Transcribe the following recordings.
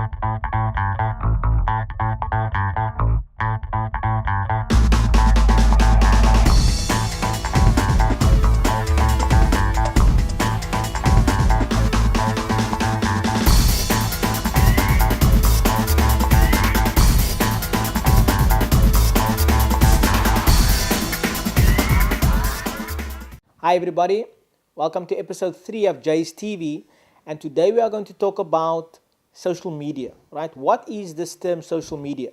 Hi everybody, welcome to episode 3 of Jay's TV, and today we are going to talk about social media, right? What is this term social media?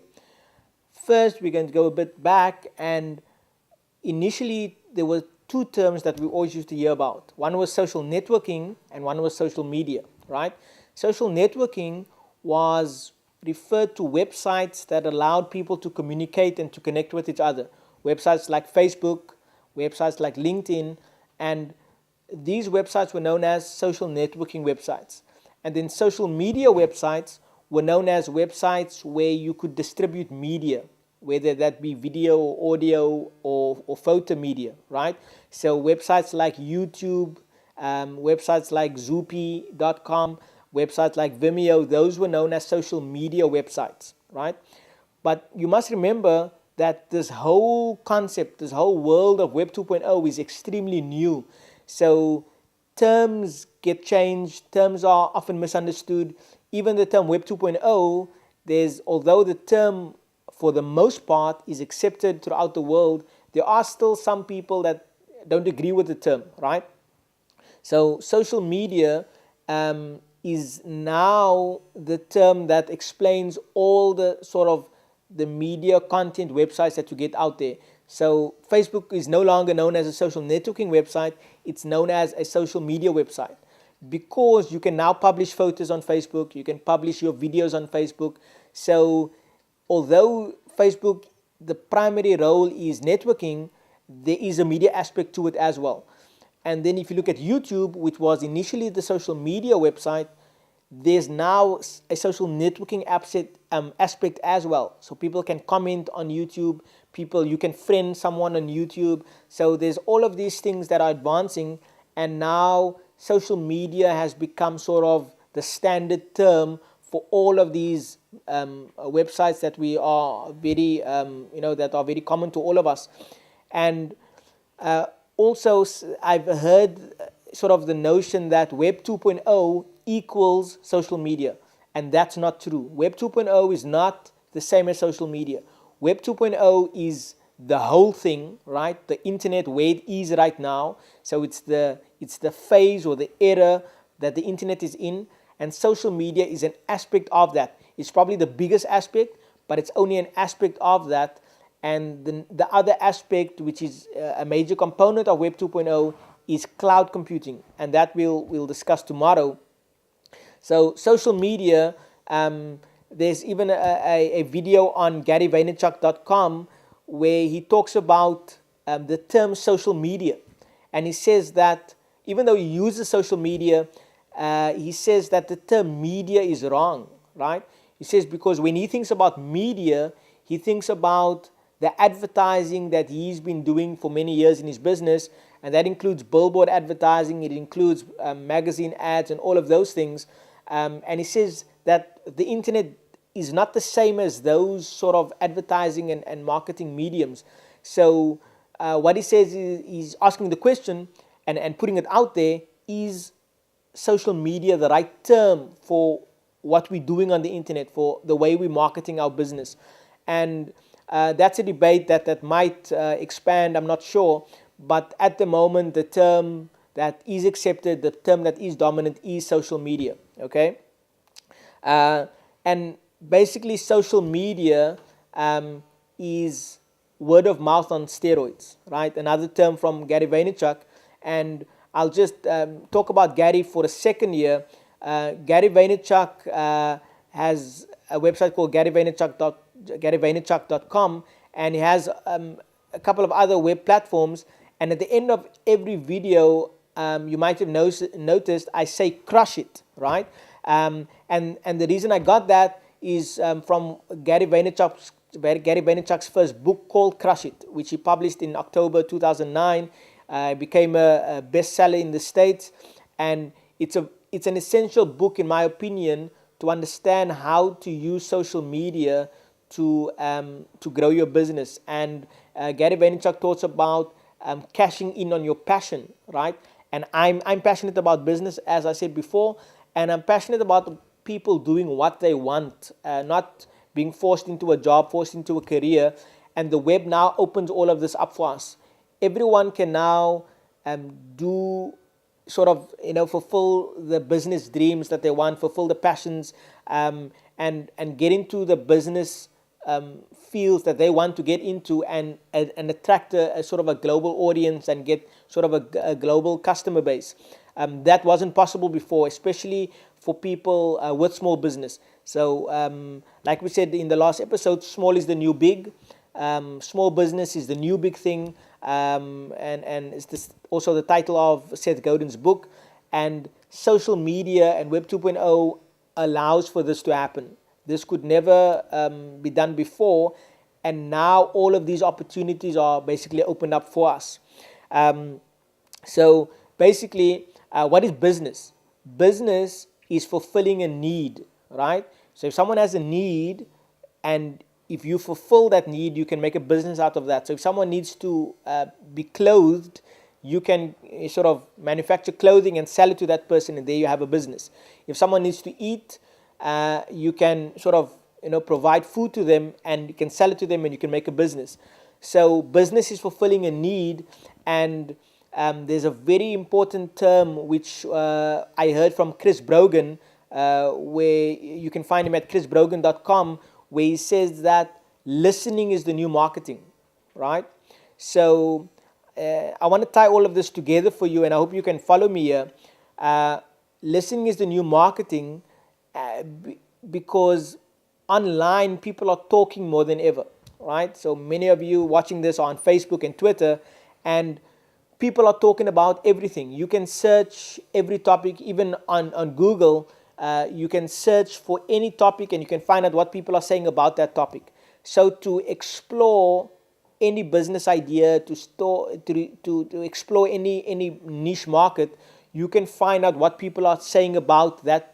First, we're going to go a bit back, and initially there were two terms that we always used to hear about. One was social networking and one was social media, right? Social networking was referred to websites that allowed people to communicate and to connect with each other. Websites like Facebook, websites like LinkedIn, and these websites were known as social networking websites. And then social media websites were known as websites where you could distribute media, whether that be video or audio or photo media, right? So websites like YouTube, websites like Zoopy.com, websites like Vimeo, those were known as social media websites, right? But you must remember that this whole concept, this whole world of Web 2.0 is extremely new. So terms get changed, terms are often misunderstood. Even the term Web 2.0, although the term for the most part is accepted throughout the world, there are still some people that don't agree with the term, right? So social media is now the term that explains all the sort of the media content websites that you get out there. So Facebook is no longer known as a social networking website, it's known as a social media website, because you can now publish photos on Facebook, you can publish your videos on Facebook. So although Facebook, the primary role is networking, there is a media aspect to it as well. And then if you look at YouTube, which was initially the social media website, there's now a social networking aspect as well. So people can comment on YouTube, you can friend someone on YouTube. So there's all of these things that are advancing, and now social media has become sort of the standard term for all of these websites that we are very, that are very common to all of us. And also, I've heard sort of the notion that Web 2.0 equals social media, and that's not true. Web 2.0 is not the same as social media. Web 2.0 is the whole thing, right? The internet where it is right now. So it's the phase or the era that the internet is in, and social media is an aspect of that. It's probably the biggest aspect, but it's only an aspect of that. And the other aspect, which is a major component of Web 2.0, is cloud computing, and that we'll discuss tomorrow. So social media, there's even a video on GaryVaynerchuk.com where he talks about the term social media, and he says that even though he uses social media, he says that the term media is wrong, right? He says because when he thinks about media, he thinks about the advertising that he's been doing for many years in his business, and that includes billboard advertising, it includes magazine ads and all of those things. And he says that the internet is not the same as those sort of advertising and marketing mediums. So what he says is he's asking the question and putting it out there, is social media the right term for what we're doing on the internet, for the way we're marketing our business? And that's a debate that might expand, I'm not sure. But at the moment, the term that is accepted, the term that is dominant is social media, okay? And basically social media is word of mouth on steroids, right? Another term from Gary Vaynerchuk. And I'll just talk about Gary for a second here. Gary Vaynerchuk has a website called GaryVaynerchuk.com, and he has a couple of other web platforms. And at the end of every video, you might have noticed I say crush it, right? And the reason I got that is from Gary Vaynerchuk's first book called Crush It, which he published in October 2009. It became a bestseller in the States, and it's an essential book, in my opinion, to understand how to use social media to grow your business. And Gary Vaynerchuk talks about cashing in on your passion, right? And I'm passionate about business, as I said before, and I'm passionate about people doing what they want, not being forced into a job, forced into a career. And the web now opens all of this up for us. Everyone can now do sort of, fulfill the business dreams that they want, fulfill the passions, and get into the business fields that they want to get into, and attract a sort of a global audience and get sort of a global customer base. That wasn't possible before, especially for people with small business. So like we said in the last episode, small is the new big. Small business is the new big thing, and it's this also the title of Seth Godin's book. And social media and Web 2.0 allows for this to happen. This could never be done before, and now all of these opportunities are basically opened up for us. So basically, what is business? Business is fulfilling a need, right? So if someone has a need, and if you fulfill that need, you can make a business out of that. So if someone needs to be clothed, you can sort of manufacture clothing and sell it to that person, and there you have a business. If someone needs to eat, you can sort of provide food to them, and you can sell it to them, and you can make a business. So business is fulfilling a need. And there's a very important term which I heard from Chris Brogan, where you can find him at chrisbrogan.com, where he says that listening is the new marketing, right? So I want to tie all of this together for you, and I hope you can follow me here. Listening is the new marketing, because online people are talking more than ever, right? So many of you watching this are on Facebook and Twitter, and people are talking about everything. You can search every topic, even on Google. You can search for any topic, and you can find out what people are saying about that topic. So to explore any business idea, to explore any niche market, you can find out what people are saying about that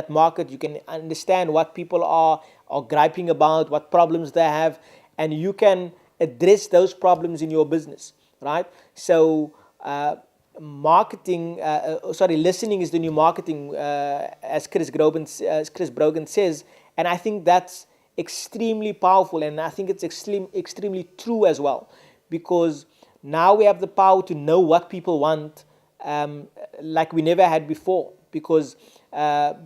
market. You can understand what people are griping about, what problems they have, and you can address those problems in your business, right? So listening is the new marketing, as Chris Brogan says, and I think that's extremely powerful, and I think it's extremely true as well, because now we have the power to know what people want, like we never had before. Because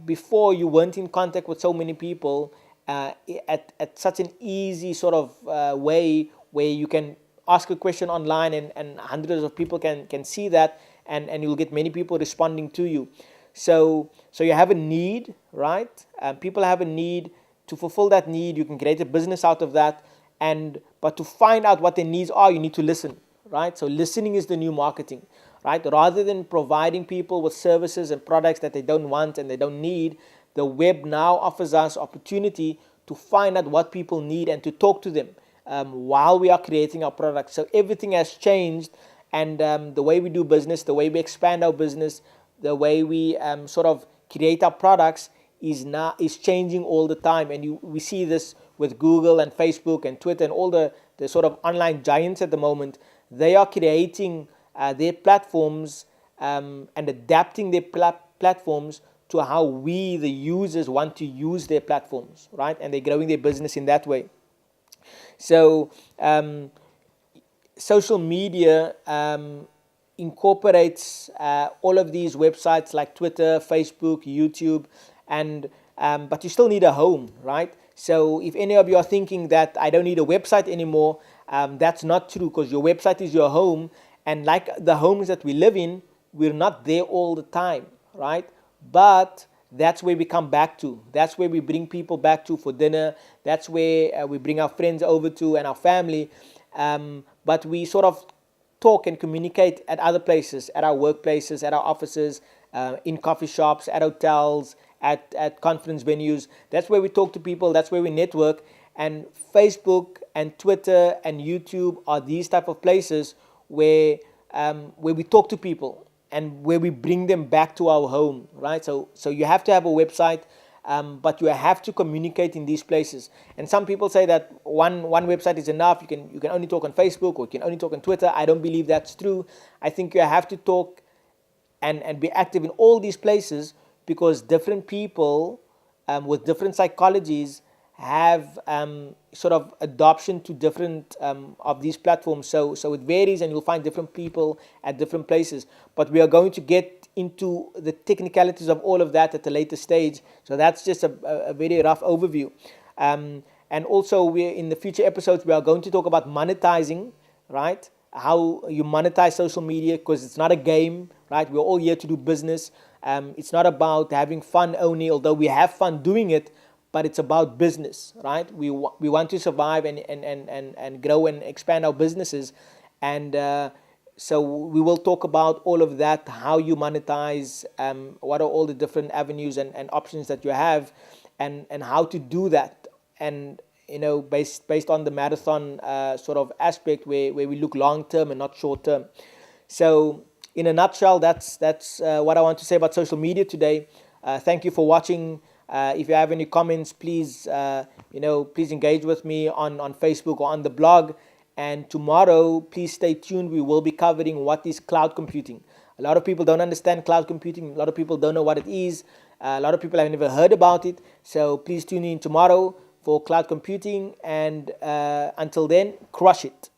before, you weren't in contact with so many people at such an easy sort of way, where you can ask a question online, and hundreds of people can see that, and you'll get many people responding to you. So you have a need, right? People have a need. To fulfill that need, you can create a business out of that. But to find out what their needs are, you need to listen, right? So listening is the new marketing, right? Rather than providing people with services and products that they don't want and they don't need, the web now offers us opportunity to find out what people need and to talk to them while we are creating our products. So everything has changed, and the way we do business, the way we expand our business, the way we sort of create our products is changing all the time. And we see this with Google and Facebook and Twitter and all the sort of online giants at the moment. They are creating their platforms and adapting their platforms to how we, the users, want to use their platforms, right? And they're growing their business in that way. So social media incorporates all of these websites like Twitter, Facebook, YouTube, and but you still need a home, right? So if any of you are thinking that I don't need a website anymore, that's not true, because your website is your home. And like the homes that we live in, we're not there all the time, right? But that's where we come back to. That's where we bring people back to for dinner. That's where we bring our friends over to and our family. But we sort of talk and communicate at other places, at our workplaces, at our offices, in coffee shops, at hotels, at conference venues. That's where we talk to people. That's where we network. And Facebook and Twitter and YouTube are these type of places where we talk to people and where we bring them back to our home, right? So you have to have a website. but you have to communicate in these places. And some people say that one website is enough. You can only talk on Facebook, or you can only talk on Twitter. I don't believe that's true. I think you have to talk and be active in all these places, because different people with different psychologies have sort of adoption to different of these platforms. So it varies, and you'll find different people at different places. But we are going to get into the technicalities of all of that at a later stage. So that's just a very rough overview. And also, we in the future episodes, we are going to talk about monetizing, right? How you monetize social media, because it's not a game, right? We're all here to do business. It's not about having fun only, although we have fun doing it, but it's about business, right? We want to survive and grow and expand our businesses. And so we will talk about all of that, how you monetize, what are all the different avenues and options that you have, and how to do that. And based on the marathon sort of aspect, where we look long term and not short term. So in a nutshell, that's what I want to say about social media today. Thank you for watching. If you have any comments, please please engage with me on Facebook or on the blog. And tomorrow, please stay tuned. We will be covering what is cloud computing. A lot of people don't understand cloud computing. A lot of people don't know what it is. A lot of people have never heard about it. So please tune in tomorrow for cloud computing. And until then, crush it.